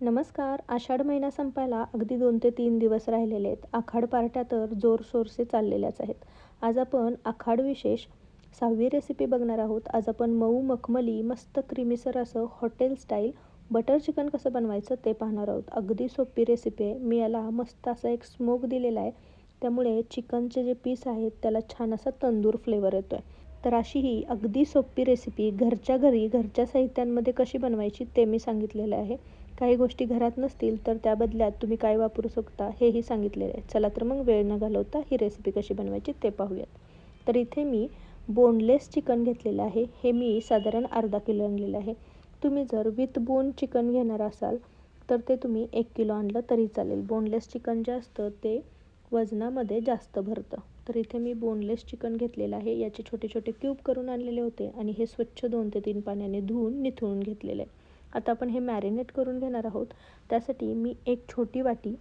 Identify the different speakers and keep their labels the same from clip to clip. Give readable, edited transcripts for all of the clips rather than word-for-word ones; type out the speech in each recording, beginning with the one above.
Speaker 1: नमस्कार. आषाढ महिना संपायला अगदी 2 ते 3 दिवस राहिलेले आहेत. आखाड पार्ट्या तर जोरशोरसे चाललेल्याच आहेत. आज आपण आखाड विशेष 6वी रेसिपी बघणार आहोत. आज आपण मऊ मखमली मस्त क्रीमीसर असं हॉटेल स्टाईल बटर चिकन कसं बनवायचं ते पाहणार आहोत. अगदी सोपी रेसिपी आहे. मी याला मस्त असा एक स्मोक दिलेला आहे. त्यामुळे चिकनचे जे पीस आहेत त्याला छान असा तंदूर फ्लेवर येतोय. तर अशी ही अगदी सोपी रेसिपी घरच्या घरी घरच्या साहित्यांमध्ये कशी बनवायची ते मी सांगितलेलं आहे. काही गोष्टी घरात नसतील तर त्या बदल्यात तुम्ही काय वापरू शकता हेही सांगितलेलं आहे. चला तर मग वेळ न घालवता ही रेसिपी कशी बनवायची ते पाहूयात. तर इथे मी बोनलेस चिकन घेतलेलं आहे. हे मी साधारण अर्धा किलो आणलेलं आहे. तुम्ही जर विथ बोन चिकन घेणार असाल तर ते तुम्ही 1 किलो आणलं तरी चालेल. बोनलेस चिकन जे असतं ते वजनामध्ये जास्त भरतं. तर इथे मी बोनलेस चिकन घेतलेलं आहे. याचे छोटे छोटे क्यूब करून आणलेले होते आणि हे स्वच्छ 2 ते 3 पाण्याने धुवून निथळून घेतलेलं आहे. आता आपण हे मॅरिनेट करून घेणार आहोत. त्यासाठी मी एक छोटी वाटी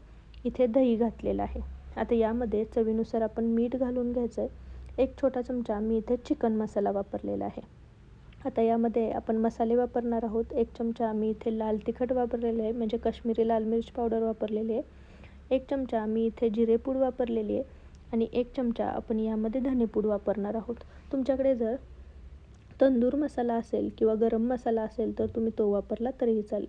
Speaker 1: इथे दही घातलेलं आहे. आता यामध्ये चवीनुसार आपण मीठ घालून घ्यायचं आहे. एक छोटा चमचा मी इथे चिकन मसाला वापरलेला आहे. आता यामध्ये आपण मसाले वापरणार आहोत. 1 चमचा मी इथे लाल तिखट वापरलेलं आहे, म्हणजे काश्मीरी लाल मिर्च पावडर वापरलेली आहे. 1 चमचा मी इथे जिरेपूड वापरलेली आहे आणि 1 चमचा आपण यामध्ये धनेपूड वापरणार आहोत. तुमच्याकडे जर तंदूर मसाला असेल किंवा गरम मसाला असेल तर तुम्ही तो वापरला तरीही चालेल.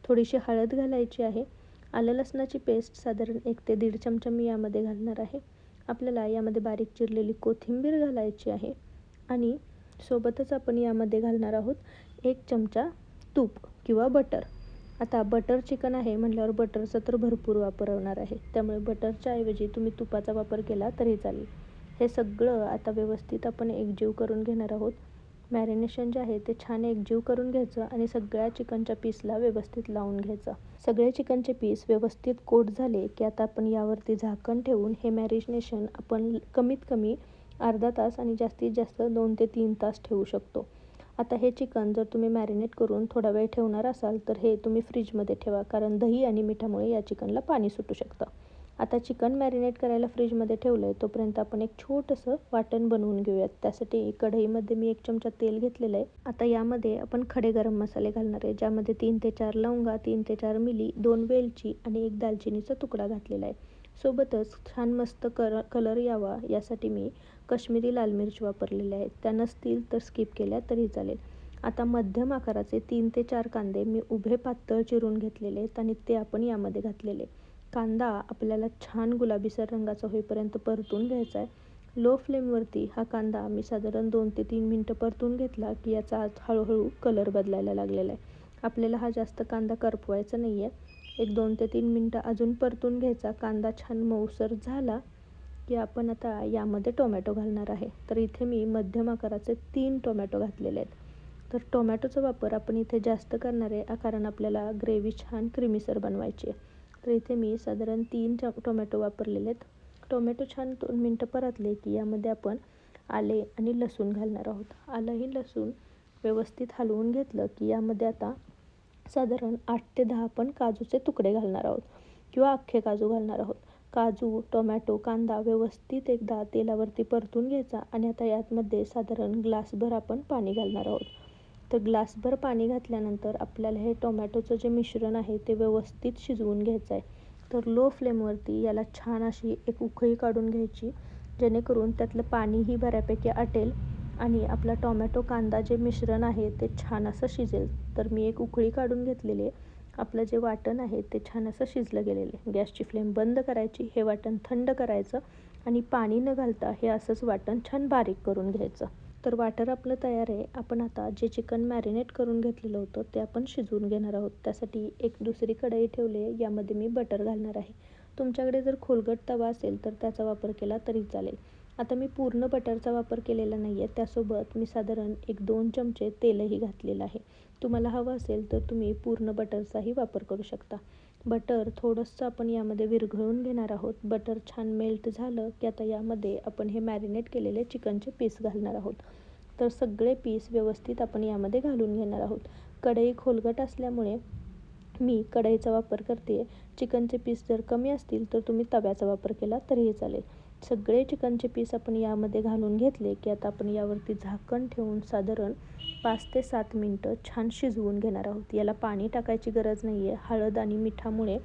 Speaker 1: थोडीशी हळद घालायची आहे. आलं लसणाची पेस्ट साधारण 1 ते 1.5 चमचा मी यामध्ये घालणार आहे. आपल्याला यामध्ये बारीक चिरलेली कोथिंबीर घालायची आहे आणि सोबतच आपण यामध्ये घालणार आहोत 1 चमचा तूप किंवा बटर. आता बटर चिकन आहे म्हटल्यावर बटरचा तर भरपूर वापर होणार आहे. त्यामुळे बटरच्या ऐवजी तुम्ही तुपाचा वापर केला तरी चालेल. हे सगळं आता व्यवस्थित आपण एकजीव करून घेणार आहोत. मॅरिनेशन जे आहे ते छान एकजीव करून घ्यायचं आणि सगळ्या चिकनच्या पीसला व्यवस्थित लावून घ्यायचं. सगळे चिकनचे पीस व्यवस्थित कोट झाले की आता आपण यावरती झाकण ठेवून हे मॅरिनेशन आपण कमीत कमी अर्धा तास आणि जास्तीत जास्त 2 ते 3 तास ठेवू शकतो. आता हे चिकन जर तुम्ही मॅरिनेट करून थोडा वेळ ठेवणार असाल तर हे तुम्ही फ्रीजमध्ये ठेवा, कारण दही आणि मिठामुळे या चिकनला पाणी सुटू शकतं. आता चिकन मॅरिनेट करायला फ्रीजमध्ये ठेवलं आहे तोपर्यंत आपण एक छोटंसं वाटण बनवून घेऊयात. त्यासाठी कढईमध्ये मी 1 चमचा तेल घेतलेलं आहे. आता यामध्ये आपण खडे गरम मसाले घालणार आहे, ज्यामध्ये 3 ते 4 लवंगा, 3 ते 4 मिरी, 2 वेलची आणि 1 दालचिनीचा तुकडा घातलेला आहे. सोबतच छान मस्त कलर यावा यासाठी मी काश्मीरी लाल मिर्च वापरलेले आहेत. त्या नसतील तर स्किप केल्या तरी चालेल. आता मध्यम आकाराचे 3 ते 4 कांदे मी उभे पातळ चिरून घेतलेले आहेत आणि ते आपण यामध्ये घातलेले. कांदा आपल्याला छान गुलाबीसर रंगाचा होईपर्यंत परतून घ्यायचा आहे. लो फ्लेमवरती हा कांदा मी साधारण 2 ते 3 मिनटं परतून घेतला की याचा हळूहळू कलर बदलायला लागलेला आहे. आपल्याला हा जास्त कांदा करपवायचा नाही आहे. एक 2 ते 3 मिनटं अजून परतून घ्यायचा. कांदा छान मऊसर झाला की आपण आता यामध्ये टोमॅटो घालणार आहे. तर इथे मी मध्यम आकाराचे 3 टोमॅटो घातलेले आहेत. तर टोमॅटोचा वापर आपण इथे जास्त करणार आहे कारण आपल्याला ग्रेव्ही छान क्रीमीसर बनवायची आहे. तर इथे मी साधारण 3 टोमॅटो वापरलेले आहेत. टोमॅटो छान 2 मिनटं परतले की यामध्ये आपण आले आणि लसूण घालणार आहोत. आलंही लसूण व्यवस्थित हलवून घेतलं की यामध्ये आता साधारण 8 ते 10 आपण काजूचे तुकडे घालणार आहोत किंवा अख्खे काजू घालणार आहोत. काजू, टोमॅटो, कांदा व्यवस्थित एकदा तेलावरती परतून घ्यायचा आणि आता यामध्ये साधारण ग्लासभर आपण पाणी घालणार आहोत. तर ग्लासभर पाणी घातल्यानंतर आपल्याला हे टोमॅटोचं जे मिश्रण आहे ते व्यवस्थित शिजवून घ्यायचं आहे. तर लो फ्लेमवरती याला छान अशी एक उकळी काढून घ्यायची, जेणेकरून त्यातलं पाणीही बऱ्यापैकी आटेल आणि आपला टोमॅटो कांदा जे मिश्रण आहे ते छान असं शिजेल. तर मी एक उकळी काढून घेतलेली आहे. आपलं जे वाटण आहे ते छान असं शिजलं गेलेलं आहे. गॅसची फ्लेम बंद करायची, हे वाटण थंड करायचं आणि पाणी न घालता हे असंच वाटण छान बारीक करून घ्यायचं. तर वाटण आपलं तयार आहे. आपण आता जे चिकन मॅरिनेट करून घेतलेलं होतं ते आपण शिजवून घेणार आहोत. त्यासाठी एक दुसरी कढई ठेवली आहे. यामध्ये मी बटर घालणार आहे. तुमच्याकडे जर खोलगट तवा असेल तर त्याचा वापर केला तरी चालेल. आता मी पूर्ण बटरचा वापर केलेला नाही आहे. त्यासोबत मी साधारण 1-2 चमचे तेलही घातलेलं आहे. तुम्हाला हवं असेल तर तुम्ही पूर्ण बटरचाही वापर करू शकता. बटर थोडंसं आपण यामध्ये विरघळून घेणार आहोत. बटर छान मेल्ट झालं की आता यामध्ये आपण हे मॅरिनेट केलेले चिकनचे पीस घालणार आहोत. तर सगळे पीस व्यवस्थित आपण यामध्ये घालून घेणार आहोत. कढई खोलगट असल्यामुळे मी कढईचा वापर करते. चिकनचे पीस जर कमी असतील तर तुम्ही तव्याचा वापर केला तरीही चालेल. सगळे चिकनचे पीस आपण यामध्ये घालून घेतले की आता आपण यावरती झाकण ठेवून साधारण 5 ते 7 मिनटं छान शिजवून घेणार आहोत. याला पाणी टाकायची गरज नाही आहे. हळद आणि मिठामुळे,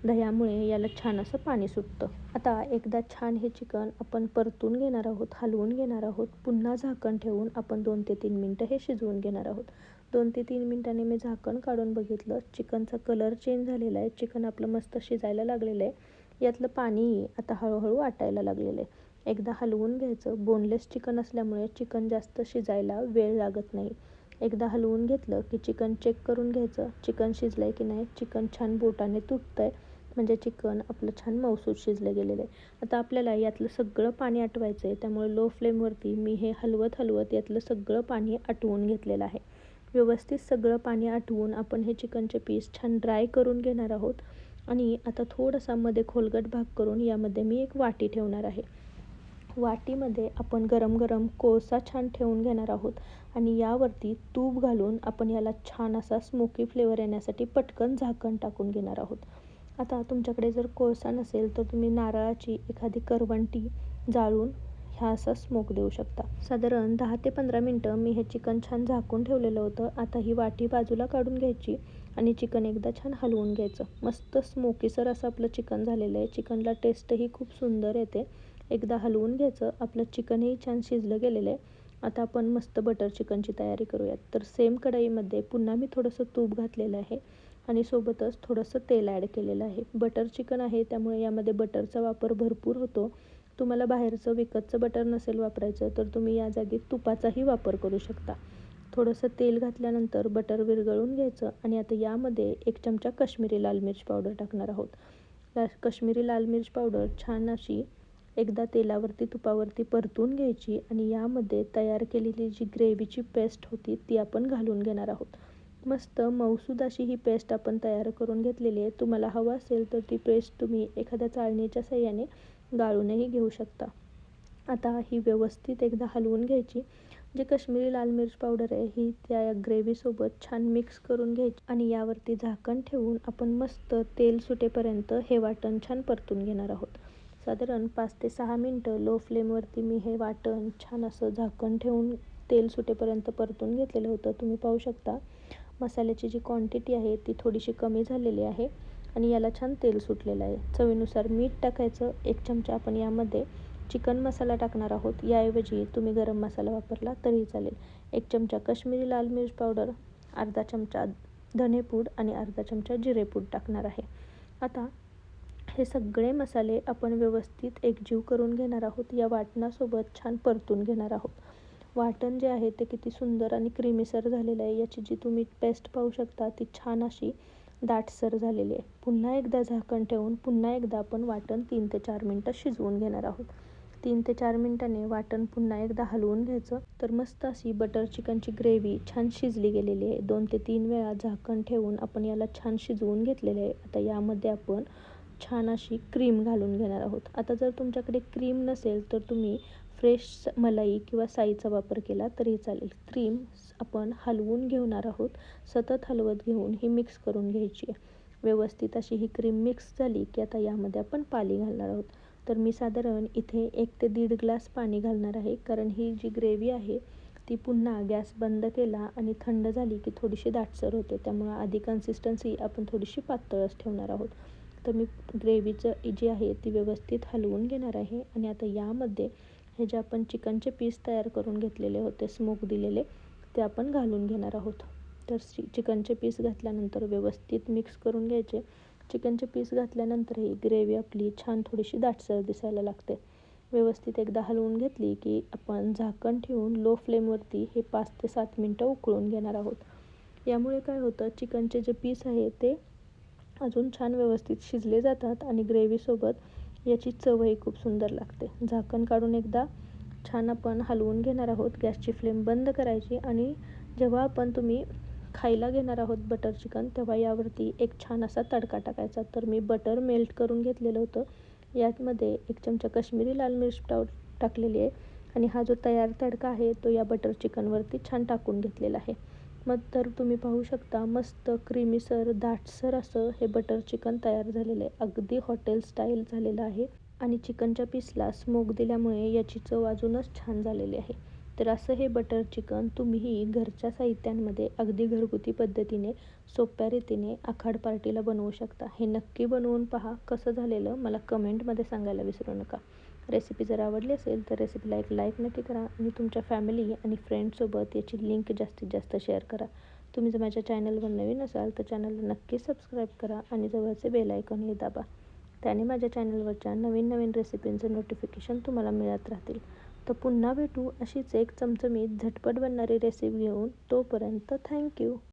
Speaker 1: दह्यामुळे याला छान असं पाणी सुटतं. आता एकदा छान हे चिकन आपण परतून घेणार आहोत, हलवून घेणार आहोत. पुन्हा झाकण ठेवून आपण 2 ते 3 मिनटं हे शिजवून घेणार आहोत. 2 ते 3 मिनिटांनी मी झाकण काढून बघितलं. चिकनचा कलर चेंज झालेला आहे. चिकन आपलं मस्त शिजायला लागलेलं आहे. यातलं पाणीही आता हळूहळू आटायला लागलेलं आहे. एकदा हलवून घ्यायचं. बोनलेस चिकन असल्यामुळे चिकन जास्त शिजायला वेळ लागत नाही. एकदा हलवून घेतलं की चिकन चेक करून घ्यायचं. चिकन शिजलं आहे की नाही. चिकन छान बोटाने तुटतं आहे म्हणजे चिकन आपलं छान मऊसूत शिजलं गेलेलं आहे. आता आपल्याला यातलं सगळं पाणी आटवायचं आहे. त्यामुळे लो फ्लेमवरती मी हे हलवत यातलं सगळं पाणी आटवून घेतलेलं आहे. व्यवस्थित सगळं पाणी आटवून आपण हे चिकनचे पीस छान ड्राय करून घेणार आहोत. आणि आता थोडासा मध्ये खोलगट भाग करून यामध्ये मी एक वाटी ठेवणार आहे. वाटीमध्ये आपण गरम गरम कोळसा छान ठेवून घेणार आहोत आणि यावरती तूप घालून आपण याला छान असा स्मोकी फ्लेवर येण्यासाठी पटकन झाकण टाकून घेणार आहोत. आता तुमच्याकडे जर कोळसा नसेल तर तुम्ही नारळाची एखादी करवंटी जाळून ह्या असा स्मोक देऊ शकता. साधारण 10 ते 15 मिनटं मी हे चिकन छान झाकून ठेवलेलं होतं. आता ही वाटी बाजूला काढून घ्यायची आणि चिकन एकदा छान हलवून घ्यायचं. मस्त स्मोकीसर असं आपलं चिकन झालेलं आहे. चिकनला टेस्टही खूप सुंदर येते. एकदा हलवून घ्यायचं. आपलं चिकनही छान शिजलं गेलेलं आहे. आता आपण मस्त बटर चिकनची तयारी करूयात. तर सेम कढईमध्ये पुन्हा मी थोडंसं तूप घातलेलं आहे आणि सोबतच थोडंसं तेल ॲड केलेलं आहे. बटर चिकन आहे त्यामुळे यामध्ये बटरचा वापर भरपूर होतो. तुम्हाला बाहेरचं विकतचं बटर नसेल वापरायचं तर तुम्ही या जागी तुपाचाही वापर करू शकता. थोडंसं तेल घातल्यानंतर बटर विरघळून घ्यायचं आणि आता यामध्ये 1 चमचा काश्मीरी लाल मिर्च पावडर टाकणार आहोत. काश्मीरी लाल मिर्च पावडर छान अशी एकदा तेलावरती तुपावरती परतून घ्यायची आणि यामध्ये तयार केलेली जी ग्रेव्हीची पेस्ट होती ती आपण घालून घेणार आहोत. मस्त मऊसूद अशी ही पेस्ट आपण तयार करून घेतलेली आहे. तुम्हाला हवं असेल तर ती पेस्ट तुम्ही एखाद्या चाळणीच्या साहाय्याने गाळूनही घेऊ शकता. आता ही व्यवस्थित एकदा हलवून घ्यायची. जी काश्मीरी लाल मिर्च पावडर आहे ही त्या ग्रेव्हीसोबत छान मिक्स करून घ्यायची आणि यावरती झाकण ठेवून आपण मस्त तेल सुटेपर्यंत हे वाटण छान परतून घेणार आहोत. साधारण 5 ते 6 मिनटं लो फ्लेमवरती मी हे वाटण छान असं झाकण ठेवून तेल सुटेपर्यंत परतून घेतलेलं होतं. तुम्ही पाहू शकता मसाल्याची जी क्वांटिटी आहे ती थोडीशी कमी झालेली आहे आणि याला छान तेल सुटलेलं आहे. चवीनुसार मीठ टाकायचं. 1 चमचा आपण यामध्ये चिकन मसाला टाकणार आहोत. याऐवजी तुम्ही गरम मसाला वापरला तरी चालेल. 1 चमचा काश्मीरी लाल मिर्च पावडर, अर्धा चमचा धनेपूड आणि अर्धा चमचा जिरेपूड टाकणार आहे. आता हे सगळे मसाले आपण व्यवस्थित एकजीव करून घेणार आहोत. या वाटणासोबत छान परतून घेणार आहोत. वाटण जे आहे ते किती सुंदर आणि क्रीमीसर झालेलं आहे. याची जी तुम्ही पेस्ट पाहू शकता ती छान अशी दाटसर झालेली आहे. पुन्हा एकदा झाकण ठेवून पुन्हा एकदा आपण वाटण 3 ते 4 मिनटं शिजवून घेणार आहोत. 3 ते 4 मिनिटांनी वाटण पुन्हा एकदा हलवून घ्यायचं. तर मस्त अशी बटर चिकनची ग्रेव्ही छान शिजली गेलेली आहे. 2 ते 3 वेळा झाकण ठेवून आपण याला छान शिजवून घेतलेलं आहे. आता यामध्ये आपण छान अशी क्रीम घालून घेणार आहोत. आता जर तुमच्याकडे क्रीम नसेल तर तुम्ही फ्रेश मलाई किंवा साईचा वापर केला तरी चालेल. क्रीम आपण हलवून घेणार आहोत. सतत हलवत घेऊन ही मिक्स करून घ्यायची आहे. व्यवस्थित अशी ही क्रीम मिक्स झाली की आता यामध्ये आपण पाणी घालणार आहोत. तर मी साधारण इथे 1 ते 1.5 ग्लास पाणी घालणार आहे कारण ही जी ग्रेव्ही आहे ती पुन्हा गॅस बंद केला आणि थंड झाली की थोडीशी दाटसर होते. त्यामुळे आधी कन्सिस्टन्सी आपण थोडीशी पातळच ठेवणार आहोत. तर मी ग्रेव्हीचं जी आहे ती व्यवस्थित हलवून घेणार आहे आणि आता यामध्ये हे जे आपण चिकनचे पीस तयार करून घेतलेले होते स्मोक दिलेले ते आपण घालून घेणार आहोत. तर चिकनचे पीस घातल्यानंतर व्यवस्थित मिक्स करून घ्यायचे. चिकनचे पीस घातल्यानंतरही ग्रेव्ही आपली छान थोडीशी दाटसर दिसायला लागते. व्यवस्थित एकदा हलवून घेतली की आपण झाकण ठेवून लो फ्लेमवरती हे 5 ते 7 मिनटं उकळून घेणार आहोत. यामुळे काय होतं चिकनचे जे पीस आहे ते अजून छान व्यवस्थित शिजले जातात आणि ग्रेव्हीसोबत याची चवही खूप सुंदर लागते. झाकण काढून एकदा छान आपण हलवून घेणार आहोत. गॅसची फ्लेम बंद करायची आणि जेव्हा तुम्ही खायला घेणार आहोत बटर चिकन तेव्हा यावरती एक छान असा तडका टाकायचा. तर मी बटर मेल्ट करून घेतलेलं होतं. यामध्ये 1 चमचा काश्मीरी लाल मिर्च पावडर टाकलेली आहे आणि हा जो तयार तडका आहे तो या बटर चिकनवरती छान टाकून घेतलेला आहे. मग तर तुम्ही पाहू शकता मस्त क्रीमीसर दाटसर असं हे बटर चिकन तयार झालेलं आहे. अगदी हॉटेल स्टाईल झालेलं आहे. आणि चिकनच्या पीसला स्मोक दिल्यामुळे याची चव अजूनच छान झालेली आहे. तर असं हे बटर चिकन तुम्हीही घरच्या साहित्यांमध्ये अगदी घरगुती पद्धतीने सोप्या रीतीने आखाड पार्टीला बनवू शकता. हे नक्की बनवून पहा. कसं झालेलं मला कमेंटमध्ये सांगायला विसरू नका. रेसिपी जर आवडली असेल तर रेसिपीला एक लाईक नक्की करा आणि तुमच्या फॅमिली आणि फ्रेंड्ससोबत याची लिंक जास्तीत जास्त शेअर करा. तुम्ही जर माझ्या चॅनलवर नवीन असाल तर चॅनलला नक्की सबस्क्राईब करा आणि जवळचे बेल आयकॉनही दाबा. त्याने माझ्या चॅनलवरच्या नवीन नवीन रेसिपींचं नोटिफिकेशन तुम्हाला मिळत राहतील. तर पुन्हा भेटू अशीच एक चमचमीत झटपट बनणारी रेसिपी घेऊन. तोपर्यंत थँक्यू.